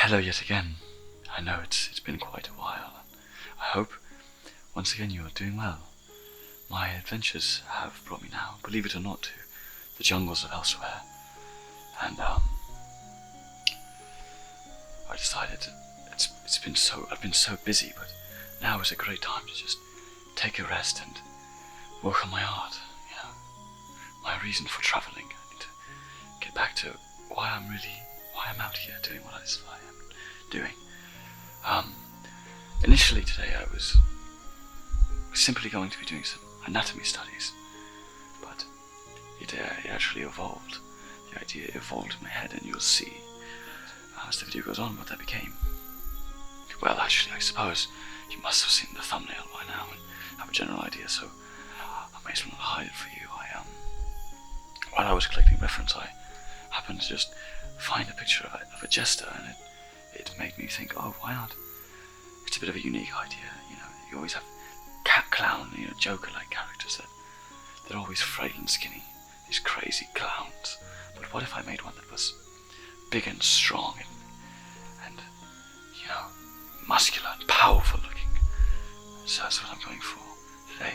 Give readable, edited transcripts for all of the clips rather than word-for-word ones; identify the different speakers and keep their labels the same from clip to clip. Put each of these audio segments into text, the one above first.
Speaker 1: Hello yet again. I know it's been quite a while. I hope once again you are doing well. My adventures have brought me now, believe it or not, to the jungles of elsewhere. And I decided I've been so busy, but now is a great time to just take a rest and work on my art, my reason for traveling. I need to get back to why I'm out here doing what I am doing. Initially today I was simply going to be doing some anatomy studies, but it actually evolved. The idea evolved in my head, and you'll see as the video goes on what that became. Well, actually, I suppose you must have seen the thumbnail by now and have a general idea, so I may as well not hide it for you. While I was collecting reference, I happened to just find a picture of a Jester, and it made me think, oh, why not? It's a bit of a unique idea, you always have cat clown, Joker-like characters they're always frail and skinny, these crazy clowns. But what if I made one that was big and strong and muscular and powerful looking? So that's what I'm going for today.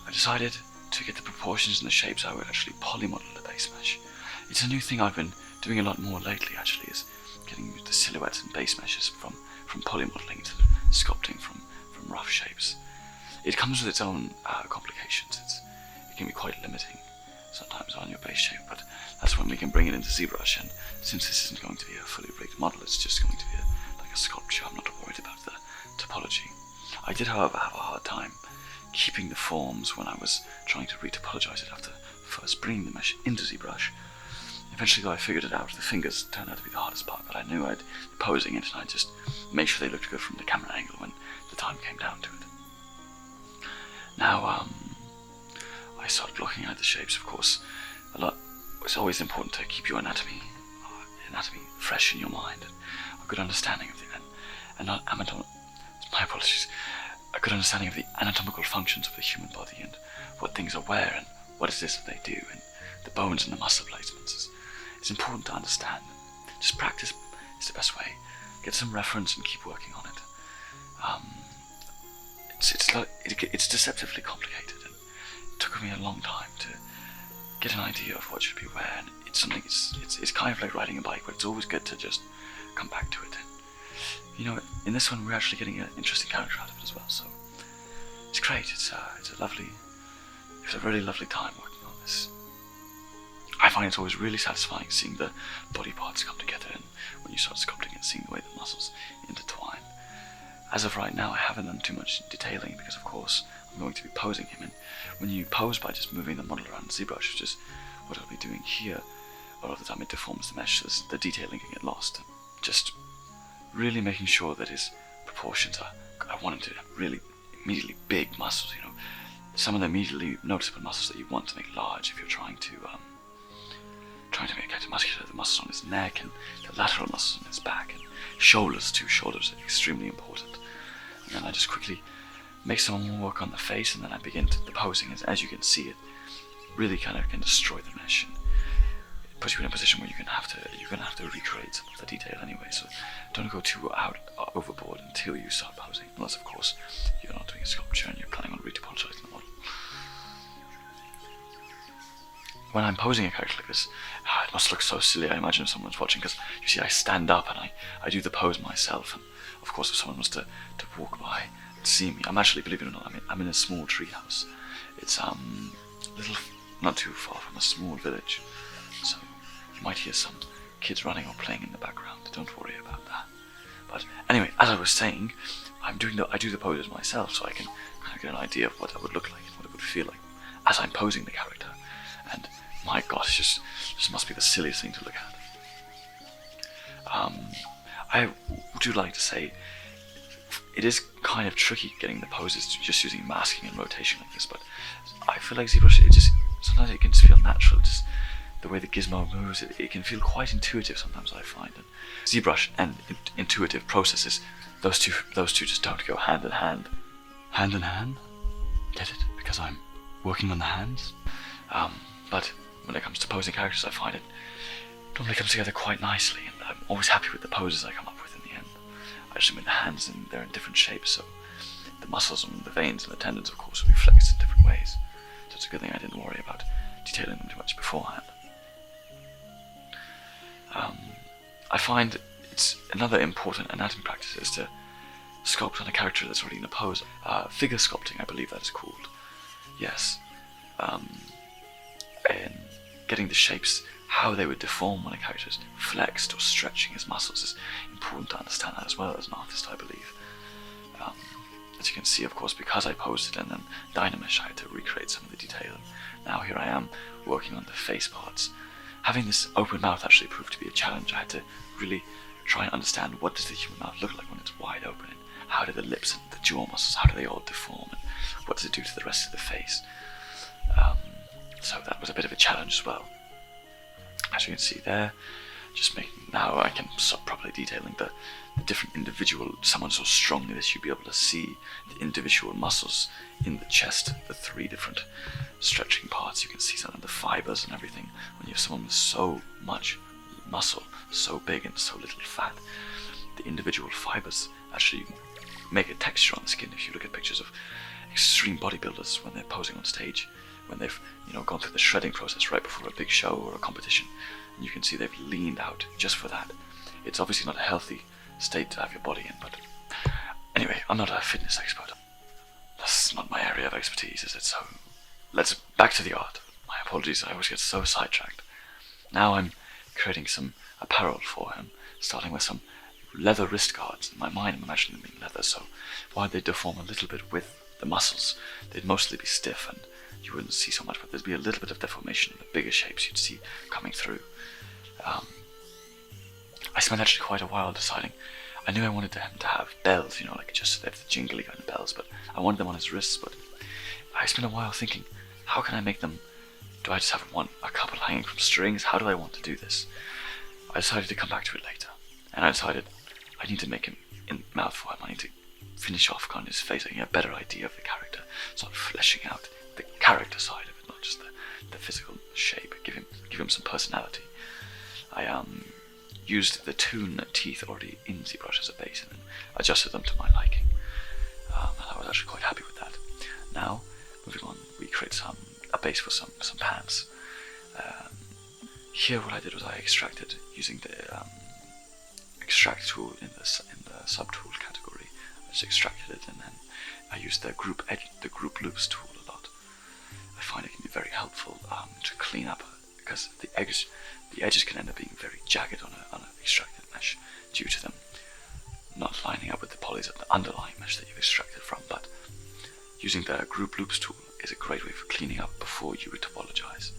Speaker 1: I decided to get the proportions and the shapes. I would actually polymodel the base mesh. It's a new thing I've been doing a lot more lately, actually, is getting the silhouettes and base meshes from polymodeling to sculpting from rough shapes. It comes with its own complications. It can be quite limiting sometimes on your base shape, but that's when we can bring it into ZBrush. And since this isn't going to be a fully rigged model, it's just going to be like a sculpture. I'm not worried about the topology. I did, however, have a hard time keeping the forms when I was trying to retopologize it after first bringing the mesh into ZBrush. Eventually, though, I figured it out. The fingers turned out to be the hardest part, but I knew I'd be posing it, and I'd just make sure they looked good from the camera angle when the time came down to it. Now, I started looking at the shapes, of course. It's always important to keep your anatomy fresh in your mind, and a good understanding of a good understanding of the anatomical functions of the human body and what things are where and what it is that they do, and the bones and the muscle placements. It's important to understand. Just practice is the best way. Get some reference and keep working on it. It's deceptively complicated, and it took me a long time to get an idea of what should be where. And it's kind of like riding a bike, but it's always good to just come back to it. And, in this one we're actually getting an interesting character out of it as well. So it's great. It's a really lovely time working on this. I find it's always really satisfying seeing the body parts come together, and when you start sculpting and seeing the way the muscles intertwine. As of right now, I haven't done too much detailing because, of course, I'm going to be posing him. And when you pose by just moving the model around ZBrush, which is what I'll be doing here, a lot of the time it deforms the mesh, so the detailing can get lost. And just really making sure that his proportions are. I want him to have really immediately big muscles. Some of the immediately noticeable muscles that you want to make large if you're trying to make it muscular. The muscles on his neck and the lateral muscles on his back, and shoulders too. Shoulders are extremely important. And then I just quickly make some more work on the face, and then I begin the posing. As you can see, it really kind of can destroy the mesh and it puts you in a position where you're gonna have to recreate some of the detail anyway. So don't go too overboard until you start posing, unless of course you're not doing a sculpture and you're planning on retopologizing the model. When I'm posing a character like this, it must look so silly, I imagine, if someone's watching, because you see I stand up and I do the pose myself, and of course if someone was to walk by and see me, I'm actually, believe it or not, I'm in a small tree house. It's not too far from a small village, so you might hear some kids running or playing in the background. Don't worry about that. But anyway, as I was saying, I do the poses myself, so I can kind of get an idea of what that would look like and what it would feel like as I'm posing the character. And my God, this must be the silliest thing to look at. I do like to say it is kind of tricky getting the poses just using masking and rotation like this, but I feel like ZBrush, sometimes it can just feel natural. Just the way the gizmo moves, it can feel quite intuitive sometimes, I find. And ZBrush and intuitive processes, those two just don't go hand in hand. Hand in hand? Get it? Because I'm working on the hands? But when it comes to posing characters, I find it normally comes together quite nicely, and I'm always happy with the poses I come up with in the end. I just made the hands, and they're in different shapes, so the muscles and the veins and the tendons, of course, will be flexed in different ways. So it's a good thing I didn't worry about detailing them too much beforehand. I find it's another important anatomy practice is to sculpt on a character that's already in a pose. Figure sculpting, I believe that is called. Yes. And getting the shapes, how they would deform when a character is flexed or stretching his muscles is important to understand that as well as an artist, I believe. As you can see, of course, because I posed it and then Dynamish, I had to recreate some of the detail. Now here I am working on the face parts. Having this open mouth actually proved to be a challenge. I had to really try and understand what does the human mouth look like when it's wide open, and how do the lips and the jaw muscles, how do they all deform, and what does it do to the rest of the face. So that was a bit of a challenge as well. As you can see there, just making, now I can start properly detailing the different individual, someone so strongly that you'd be able to see the individual muscles in the chest, the 3 different stretching parts. You can see some of the fibers and everything. When you have someone with so much muscle, so big and so little fat, the individual fibers actually make a texture on the skin. If you look at pictures of extreme bodybuilders when they're posing on stage, when they've gone through the shredding process right before a big show or a competition, and you can see they've leaned out just for that. It's obviously not a healthy state to have your body in, but anyway, I'm not a fitness expert. That's not my area of expertise, is it? So let's back to the art. My apologies, I always get so sidetracked. Now I'm creating some apparel for him, starting with some leather wrist guards. In my mind, I'm imagining them being leather, so while they deform a little bit with the muscles, they'd mostly be stiff and you wouldn't see so much, but there'd be a little bit of deformation in the bigger shapes you'd see coming through. I spent actually quite a while deciding. I knew I wanted him to have bells, like just the jingly kind of bells, but I wanted them on his wrists. But I spent a while thinking, how can I make them? Do I just have a couple hanging from strings? How do I want to do this? I decided to come back to it later, and I decided I need to make him in mouth for him. I need to finish off kind of his face, so I get a better idea of the character, start fleshing out the character side of it, not just the physical shape. Give him some personality. I used the Toon teeth already in ZBrush as a base and then adjusted them to my liking. And I was actually quite happy with that. Now, moving on, we create a base for some pants. Here, what I did was I extracted using the extract tool in the subtool category. I just extracted it, and then I used the group loops tool a lot. I find it can be very helpful to clean up, because the edges can end up being very jagged on an extracted mesh due to them not lining up with the polys of the underlying mesh that you've extracted from. But using the group loops tool is a great way for cleaning up before you retopologize.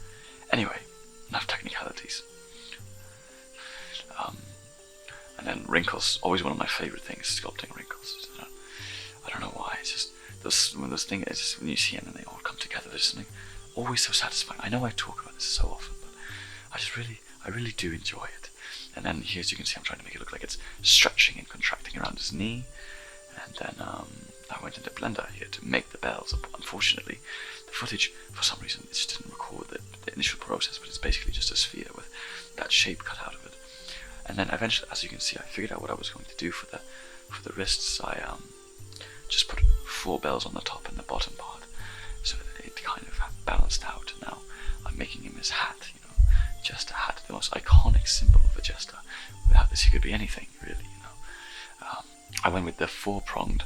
Speaker 1: Anyway, enough technicalities. And then wrinkles, always one of my favorite things, sculpting wrinkles. I don't know why, it's just those things, it's just when you see them and they all come together, there's something always so satisfying. I know I talk about this so often, but I really do enjoy it. And then here, as you can see, I'm trying to make it look like it's stretching and contracting around his knee. And then I went into Blender here to make the bells. Unfortunately, the footage, for some reason, it just didn't record the initial process, but it's basically just a sphere with that shape cut out of it. And then eventually, as you can see, I figured out what I was going to do for the wrists. I just put 4 bells on the top and the bottom part, so that it kind of balanced out. And now I'm making him his hat, Jester hat, the most iconic symbol of a Jester. Without this, he could be anything, really, I went with the 4-pronged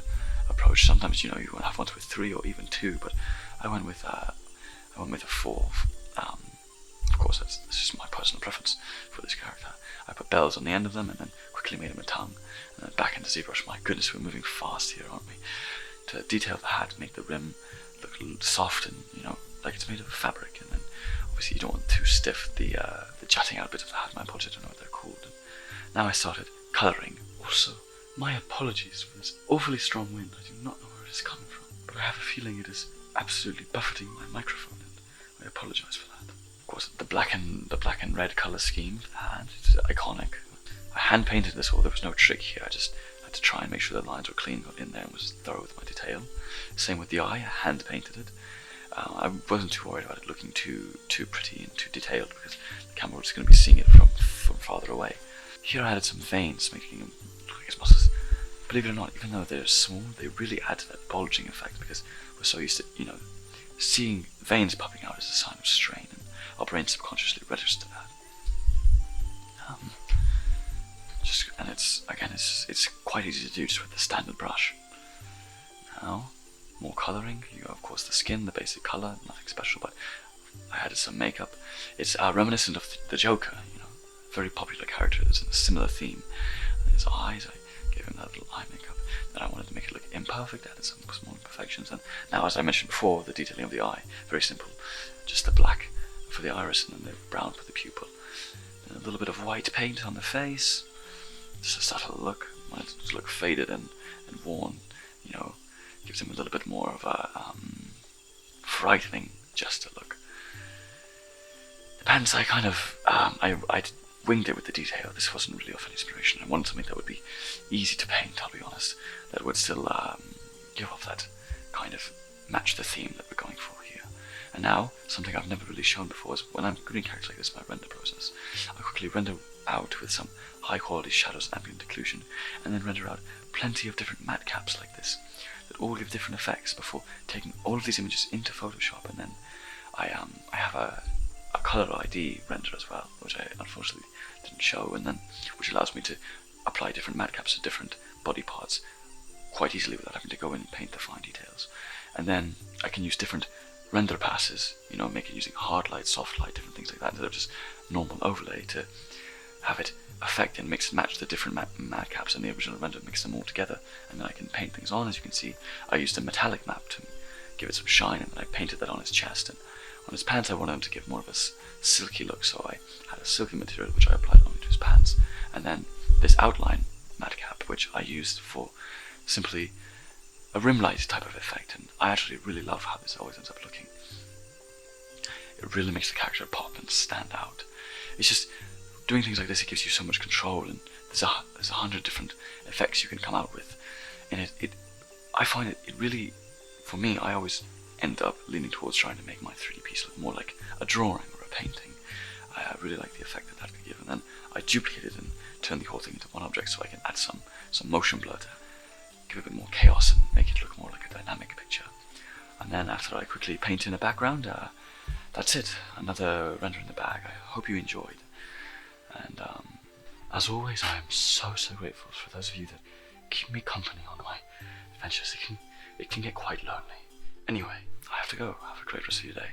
Speaker 1: approach. Sometimes, you have ones with 3 or even 2, but I went with a 4. Of course, that's just my personal preference for this character. I put bells on the end of them and then quickly made him a tongue, and then back into ZBrush. My goodness, we're moving fast here, aren't we? To detail the hat, make the rim look soft and, like it's made of fabric, and then obviously you don't want too stiff the jutting out bit of the hat. My apologies, I don't know what they're called. And now I started colouring. Also, my apologies for this awfully strong wind. I do not know where it is coming from, but I have a feeling it is absolutely buffeting my microphone, and I apologise for that. Of course, the black and red colour scheme for the hand is iconic. I hand painted this, or there was no trick here. I just had to try and make sure the lines were clean, got in there, and was thorough with my detail. Same with the eye, I hand painted it. I wasn't too worried about it looking too pretty and too detailed, because the camera was going to be seeing it from farther away. Here I added some veins, making them look like his muscles. Believe it or not, even though they're small, they really add to that bulging effect because we're so used to, seeing veins popping out as a sign of strain, and our brain subconsciously registers that. It's quite easy to do just with the standard brush. Now, more colouring. You have, of course, the skin, the basic colour, nothing special, but I added some makeup. It's reminiscent of the Joker, very popular character. It's in a similar theme. And his eyes, I gave him that little eye makeup. Then I wanted to make it look imperfect, added some small imperfections. And now, as I mentioned before, the detailing of the eye, very simple. Just the black for the iris and then the brown for the pupil. And a little bit of white paint on the face. Just a subtle look. I wanted it to look faded and worn, gives him a little bit more of a frightening Jester look. The pants, I kind of, I winged it with the detail. This wasn't really of an inspiration. I wanted something that would be easy to paint, I'll be honest, that would still give off that kind of match the theme that we're going for here. And now, something I've never really shown before is when I'm doing characters like this, my render process, I quickly render out with some high quality shadows and ambient occlusion, and then render out plenty of different matte caps like this that all give different effects before taking all of these images into Photoshop. And then I have a color ID render as well, which I unfortunately didn't show, and then which allows me to apply different matte caps to different body parts quite easily without having to go in and paint the fine details. And then I can use different render passes, make it using hard light, soft light, different things like that, instead of just normal overlay, to have it affect and mix and match the different matte caps and the original render, mix them all together, and then I can paint things on. As you can see, I used a metallic map to give it some shine, and then I painted that on his chest. And on his pants I wanted him to give more of a silky look, so I had a silky material which I applied onto his pants, and then this outline matte cap which I used for simply a rim light type of effect. And I actually really love how this always ends up looking. It really makes the character pop and stand out. It's just doing things like this, it gives you so much control, and there's 100 different effects you can come out with. And I find it really, for me, I always end up leaning towards trying to make my 3D piece look more like a drawing or a painting. I really like the effect that can give, and then I duplicate it and turn the whole thing into one object so I can add some motion blur to give a bit more chaos and make it look more like a dynamic picture. And then after I quickly paint in a background, that's it, another render in the bag. I hope you enjoyed. And as always, I am so grateful for those of you that keep me company on my adventures. It can get quite lonely. Anyway, I have to go. Have a great rest of your day.